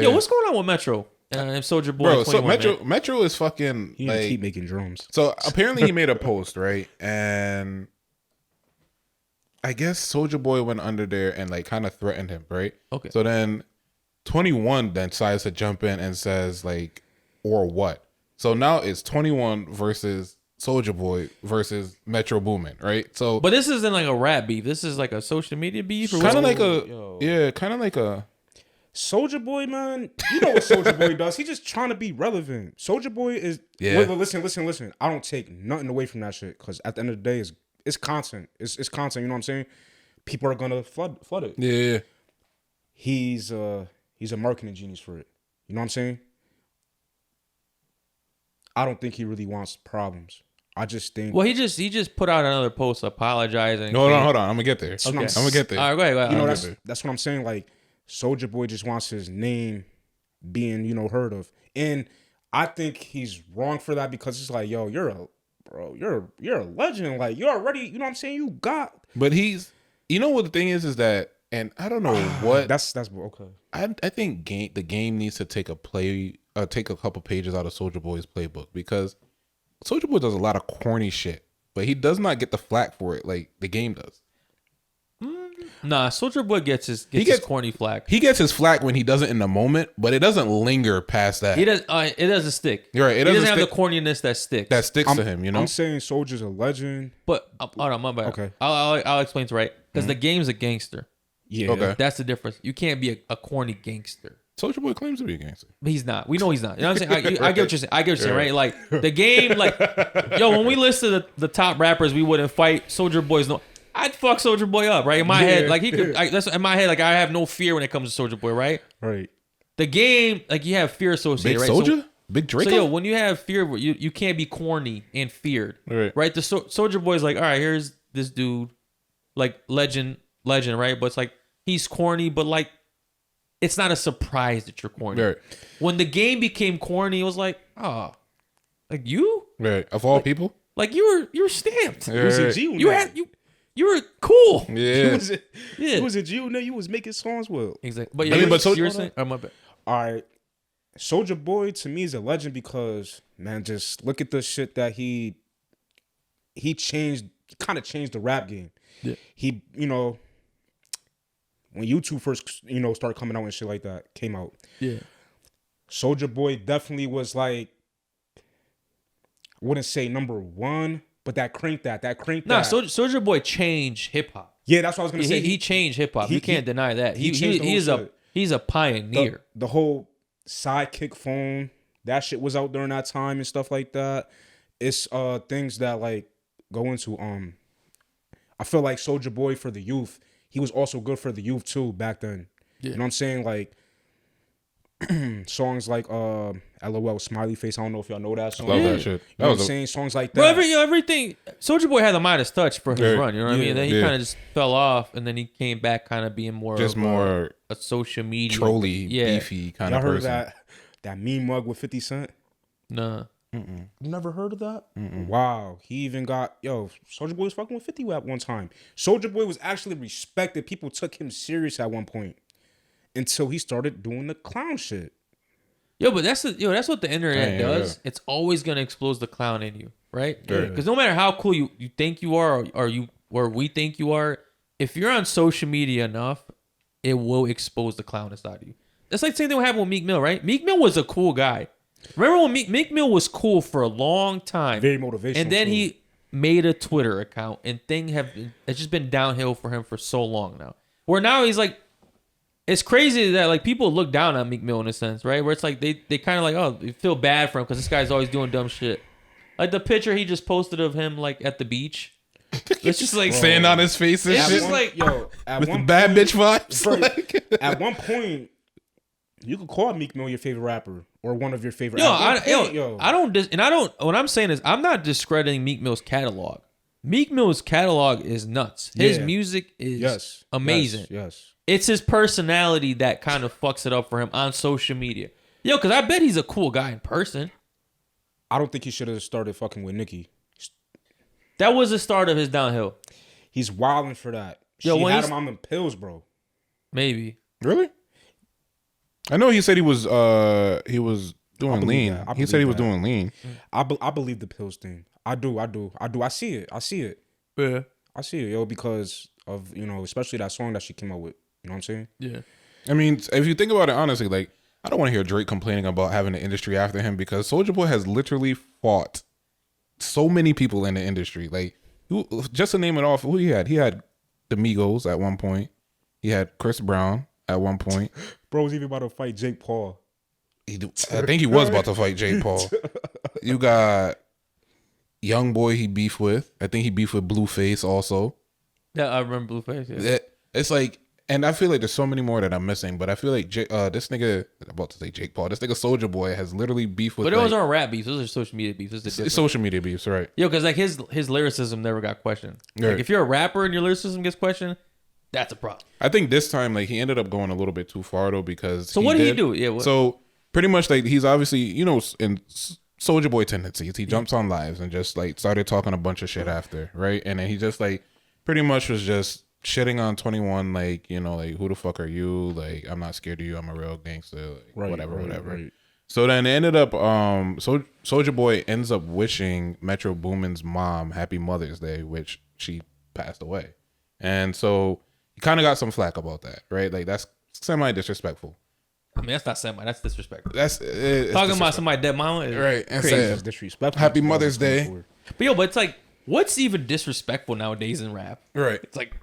Yo, what's going on with Metro? Soldier Boy, bro. So 21, Metro is fucking He like keep making drums. So apparently he made a post, right? And I guess Soldier Boy went under there and like kind of threatened him, right? Okay. So then 21 then decides to jump in and says like, or what? So now it's 21 versus Soldier Boy versus Metro Boomin, right? So But this isn't like a rap beef. This is like a social media beef. Or kind of what's- like kind of like a. Soldier Boy, man, you know what Soldier Boy does? He's just trying to be relevant. Soldier Boy is Yeah. Listen. I don't take nothing away from that shit because at the end of the day, it's content. It's content. You know what I'm saying? People are gonna flood it. Yeah. He's a marketing genius for it. You know what I'm saying? I don't think he really wants problems. I just think. Well, he just put out another post apologizing. No, hold on. I'm gonna get there. Okay. I'm gonna get there. All right, go ahead. You know, there. that's what I'm saying. Like, Soldier Boy just wants his name being, heard of. And I think he's wrong for that because it's like, yo, you're a legend. Like, you're already, you know what I'm saying? You got. But you know what the thing is that, and I don't know what. That's okay. I think the game needs to take a couple pages out of Soldier Boy's playbook because Soldier Boy does a lot of corny shit, but he does not get the flack for it like the game does. Nah, Soldier Boy gets his corny flack. He gets his flack when he does it in the moment, but it doesn't linger past that. He does. It doesn't stick. You're right. He doesn't have the corniness that sticks. That sticks to him, you know. I'm saying Soldier's a legend. But hold on, my bad. Okay. I'll explain to right because the game's a gangster. Yeah. Okay. That's the difference. You can't be a corny gangster. Soldier Boy claims to be a gangster. But he's not. We know he's not. You know what I'm saying? I get what you're saying. I get what you're saying, right? Like the game, like yo, when we listed the top rappers we wouldn't fight, Soldier Boy's no. I'd fuck Soldier Boy up, right? In my head, like he could. That's in my head. Like I have no fear when it comes to Soldier Boy, right? Right. The game, like you have fear associated, Big right? Soldier, So, Big Draco. so yo, when you have fear, you can't be corny and feared, right? The Soldier Boy's like, all right, here's this dude, like legend, right? But it's like he's corny, but like it's not a surprise that you're corny. Right. When the game became corny, it was like, oh, like you, Right. Of all people. like you were stamped. Yeah. He was a G when You that. had you were cool. Yeah. Yeah. He was a G when you was making songs with. Exactly. But I mean, but you're saying, oh, my bad. All right. Soldier Boy to me is a legend because, man, just look at the shit that he kind of changed the rap game. Yeah. He, when YouTube first, started coming out and shit like that came out. Yeah. Soldier Boy definitely was like, I wouldn't say number one, but that cranked that. Nah, Soldier Boy changed hip hop. Yeah, that's what I was gonna say. He changed hip hop. You can't deny that. he changed the whole shit. He's a pioneer. The whole sidekick phone, that shit was out during that time and stuff like that. It's things that like go into I feel like Soldier Boy for the youth, he was also good for the youth too back then. Yeah. You know what I'm saying? Like songs like LOL Smiley Face. I don't know if y'all know that song. Love that shit. You know That what was I'm saying? Songs like Bro, that. everything. Soldier Boy had the Midas touch for his Yeah. run. You know what I mean? And then he Yeah. kind of just fell off, and then he came back, kind of being more Just of more a social media trolly, yeah. beefy kind Y'all of heard person. that meme mug with 50 Cent? Nah. You never heard of that? Wow. He even got, Soldier Boy was fucking with 50 at one time. Soldier Boy was actually respected. People took him serious at one point until he started doing the clown shit. Yo, but that's what the internet Yeah, does. yeah. It's always gonna expose the clown in you, right? Yeah. Because no matter how cool you think you are, or we think you are, if you're on social media enough, it will expose the clown inside of you. That's like the same thing what happened with Meek Mill, right? Meek Mill was a cool guy. Remember when Meek Mill was cool for a long time, Very motivational. and then too. he made a Twitter account, and it's just been downhill for him for so long now. Where now he's like. It's crazy that like people look down on Meek Mill in a sense, right? Where it's like they kind of like, oh, they feel bad for him because this guy's always doing dumb shit. Like the picture he just posted of him like at the beach. It's just like Sand on his face and It's shit. just like at with the one bad point, bitch vibes. Bro, Like- at one point, you could call Meek Mill your favorite rapper or one of your favorite. yo, at one point, I don't. What I'm saying is I'm not discrediting Meek Mill's catalog. Meek Mill's catalog is nuts. His Yeah. music is Yes, amazing. Yes. It's his personality that kind of fucks it up for him on social media. Yo, because I bet he's a cool guy in person. I don't think he should have started fucking with Nicki. That was the start of his downhill. He's wilding for that. Yo, She when had he's- him on the pills, bro. Maybe. Really? I know he said he was doing believe lean. that. I He said he was believe doing lean. I believe the pills thing. I do. I see it. Yeah. I see it, yo, because of, especially that song that she came out with. You know what I'm saying? Yeah. I mean, if you think about it honestly, like I don't want to hear Drake complaining about having the industry after him because Soulja Boy has literally fought so many people in the industry. Like, just to name it off, who he had the Migos at one point. He had Chris Brown at one point. Bro was even about to fight Jake Paul. I think he was about to fight Jake Paul. You got Young Boy he beefed with. I think he beefed with Blueface also. Yeah, I remember Blueface. Yeah. It's like, and I feel like there's so many more that I'm missing, but I feel like this nigga, I'm about to say Jake Paul, this nigga Soulja Boy has literally beef with. But those aren't rap beefs. Those are social media beefs. It's social media beefs, right? Yo, because like his lyricism never got questioned. Right. Like if you're a rapper and your lyricism gets questioned, that's a problem. I think this time, like, he ended up going a little bit too far though, because So what did he do? Yeah. What? So pretty much, like, he's obviously, in Soulja Boy tendencies, he jumps on lives and just like started talking a bunch of shit after, right? And then he just like pretty much was just shitting on 21, like, like, who the fuck are you? Like, I'm not scared of you. I'm a real gangster. Like, whatever. Right. So then it ended up, Soulja Boy ends up wishing Metro Boomin's mom Happy Mother's Day, which she passed away. And so he kind of got some flack about that, right? Like, that's semi disrespectful. I mean, that's not semi. That's disrespectful. That's Talking about somebody dead mama is right. And crazy. saying, That's disrespectful. Happy Mother's Day. But yo, but it's like, what's even disrespectful nowadays in rap? Right. It's like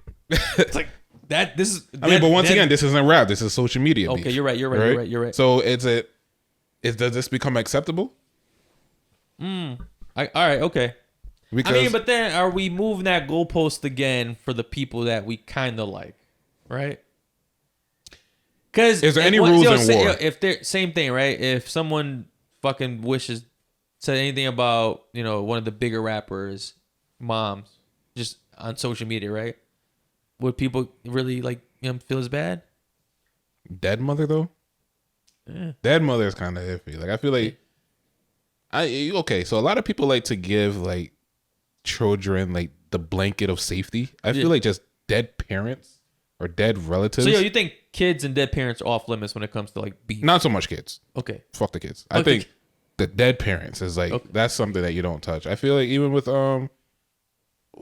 that. This is. I mean, but once again, this isn't rap. This is social media. Okay, beef, you're right. You're right. So does this become acceptable? All right. Okay. Because I mean, but then are we moving that goalpost again for the people that we kind of like, right? Because is there any rules in war? If they're same thing, right? If someone fucking said anything about one of the bigger rappers' moms just on social media, right? Would people really like feel as bad? Dead mother though. Yeah. Dead mother is kind of iffy. Like, I feel like so a lot of people like to give like children like the blanket of safety. I feel like just dead parents or dead relatives. So you think kids and dead parents are off limits when it comes to like beef? Not so much kids. Okay. Fuck the kids. I think the dead parents is like that's something that you don't touch. I feel like even with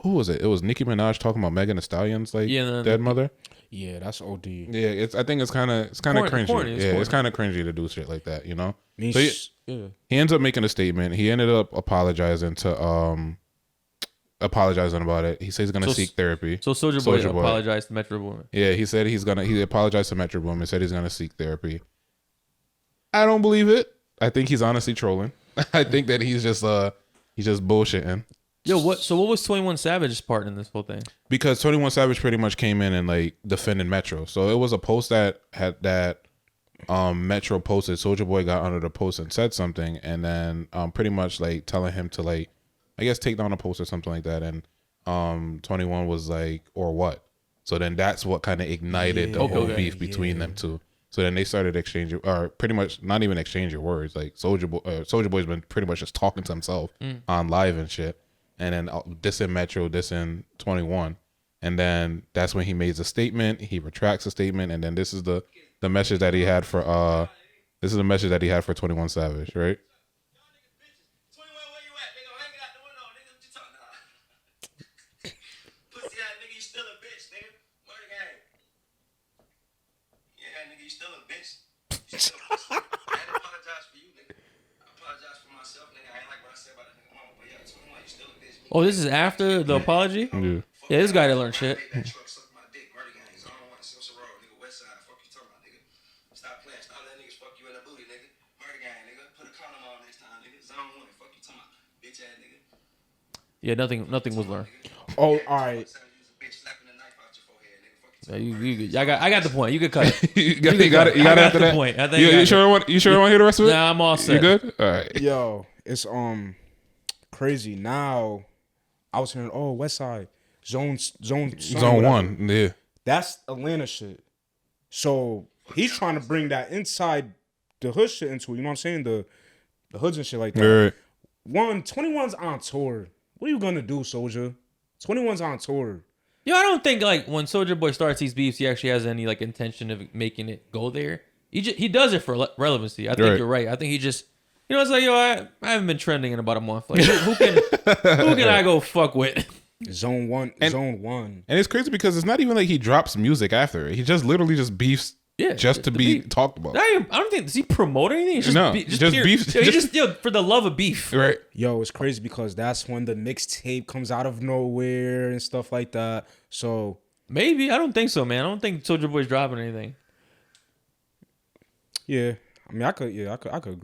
who was it? It was Nicki Minaj talking about Megan Thee Stallion's like dead mother. Yeah, that's OD. Yeah, I think it's kind of cringy. Corny. It's kind of cringy to do shit like that, So Yeah. he ends up making a statement. He ended up apologizing about it. He says he's gonna seek therapy. So Soulja Boy apologized to Metro Boomin. Yeah, he said he apologized to Metro Boomin. Said he's gonna seek therapy. I don't believe it. I think he's honestly trolling. I think that he's just bullshitting. Yo, what was 21 Savage's part in this whole thing? Because 21 Savage pretty much came in and like defended Metro. So it was a post that had that Metro posted. Soulja Boy got under the post and said something, and then pretty much like telling him to like, I guess, take down the post or something like that. And 21 was like, or what? So then that's what kind of ignited the whole beef between them two. So then they started exchanging, or pretty much not even exchanging words. Like Soulja Boy's been pretty much just talking to himself on live and shit. And then dissing Metro, dissing 21. And then that's when he made a statement. He retracts the statement. And then this is the message that he had for 21 Savage, right? Oh, this is after the apology? Yeah. Yeah, this guy didn't learn shit. Yeah, nothing was learned. Oh, all right. Yeah, I got the point. You could cut it. you got it after that. Point. I think you sure want to hear the rest of it? Nah, I'm all set. You good? All right. Yo, it's crazy. Now I was hearing, West Side Zone Zone 1. Yeah. That's Atlanta shit. So he's trying to bring that inside the hood shit into it. You know what I'm saying? The hoods and shit like that. Right. 21's on tour. What are you gonna do, Soulja? 21's on tour. Yo, I don't think like when Soulja Boy starts these beefs, he actually has any like intention of making it go there. He does it for relevancy. I think Right. you're right. I think he just, it's like, yo, I haven't been trending in about a month. Like, who can I go fuck with? Zone one. And it's crazy because it's not even like he drops music after it. He just literally just beefs Yeah, just to the be beef. talked about. I don't think, does he promote anything? It's just No, beef. just pure- beef. Yo, he just for the love of beef. Right. Yo, it's crazy because that's when the mixtape comes out of nowhere and stuff like that. So Maybe. I don't think so, man. I don't think Soulja Boy's dropping anything. yeah, I mean, I could agree.